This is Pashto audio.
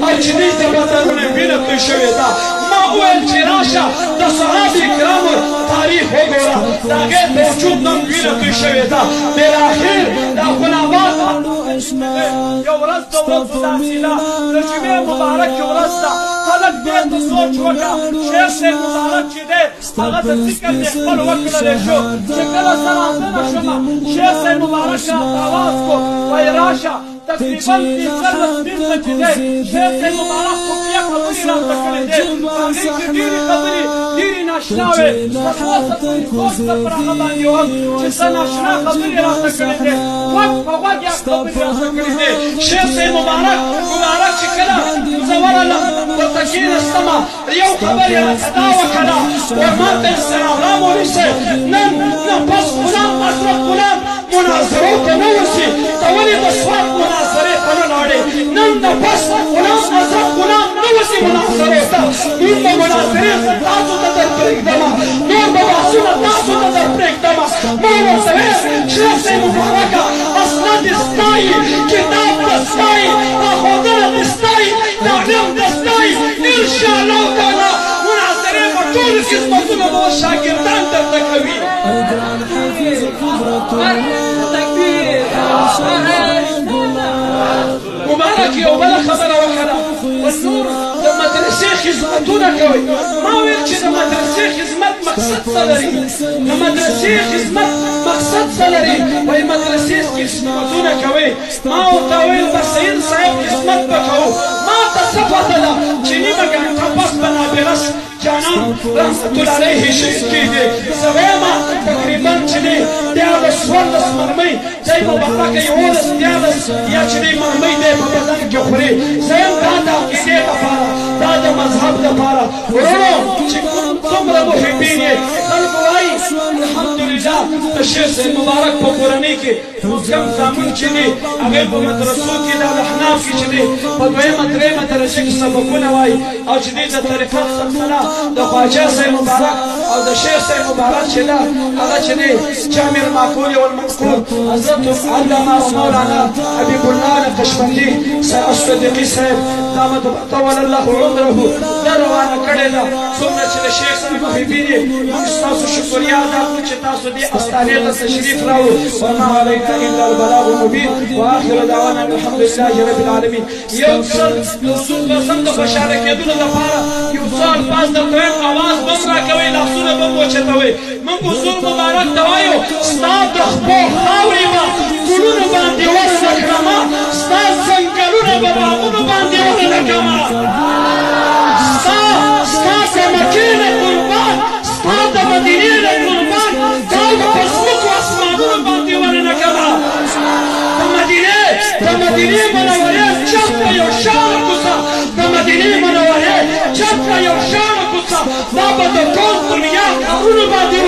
او چې دې د بدنونو وینه توی شوې ده ما وویل چې راشه د صحابه کرامو تاریخ وګوره د هغې په وجود نن وینه توی شوې ده بالاخر د غلامات یو ورځ د ورځو داسې ده د جمعې مبارکې ورځ ده خلک دې ته سوچ وکړه شیخ صاحب مبارک چې دی هغه د ذکر دې خپل وکړلی شو چې کله زه راغله شومه شیخ صاحب مبارک راته اواز کو وایي راشه تقریبا 15 دقیقه چې دی شیخ صاحب مبارک خو بیا خبرې راته کړې دی هغې کې ډېرې خبرې ډېرې ناشنا وې تر اوسه پورې سوچ ته پر هغه باندې وم چې څه ناشنا خبرې راته کړې دی غوږ په غوږ یې خبرې راته کړې دی شیخ صاحب مبارک چې کله زه ورغلم ورته کېناستمه یو خبر یې راته دا وکړه وایي ما ته استغرام ونیسئ نن پس غلام حضرت غلام مناظرو ته نه وځي ته ولې د سوات مناظرې ته نه لاړې نن د پس غلام حضرت غلام نه وځي مناظرو ته نور به مناظرې زه تاسو ته در پرېږدمه نور به بحثونه تاسو ته در پرېږدمه ما ورته ویل شیخ صاحب مبارکه اسناد دې ستایي کتاب دې ستایي راښودنه دې ستایي تعلیم دې ستایي انشاءالله تعالی مناظرې په ټولو خدمتونه به شاګردان درته کوي مبارک یو بله خبره وکړه والنور د مدرسې خدمتونه کوي ما ویل چې د مدرسې خدمت مقصد څه لري د مدرسې خدمت مقصد څه لري وایي مدرسې کې خدمتونه کوي ما ورته ویل د سید صاحب خدمت به کوو ما ته څه پته ده چې نیمه ګنټه پس به نابغه جانان رحمت الله علیه شهید کېږي زه وایم تقریبا چې دی 14 مرمۍ دی مبارکه 11 یا چې دی مرمۍ دی په بدن کې خوري زه یم دا د عقیدې لپاره دا د مذهب لپاره ورونو چې څومره محبین یې خلکو وایي الحمدلله د شیخ صاحب مبارک په کورنۍ کې اوس کم زامن چې دی هغې په مدرسو کې د احناف کې چې دی په دویمه درېیمه درجه کې سبقونه وایي او چې دی د طریقت سلسله د خواجه صاحب مبارک او د شیخ صاحب مبارک چې ده هغه چې دی جامع المعقول والمنقول حضرت علامه مولانا حبیب الله نقشبندي الصدیقي صاحب دامت طول الله عمره دا روانه کړې ده څومره چې د شیخ صاحب محبین یې موږ ستاسو شکریا ادا کړو چې تاسو دې استانې ته تشریف راوړو وما علیک الا البلاغ المبین واخر دعوانا الحمد لله رب العالمین یو څل د خوشحاله کېدلو لپاره یو څه الفاظ درته وایم اواز بم راکوئ لاسونه بم وچتوئ موږ حضور مبارک ته وایو ستا د خپو خاورې به ګلونو باندې ورنه کړمه ستا ځنګلونه به باغونو باندې ورنه کړمه ستا د مکې نه قربان ستا د مدینې نه قربان دا به په ځمکو اسمانونو باندې ورنه کړمه د مدینې منورې چېرته یو شانه کوڅه د مدینې منورې چېرته یو شانه کوڅه دا به د ټول دنیا کارونو باندې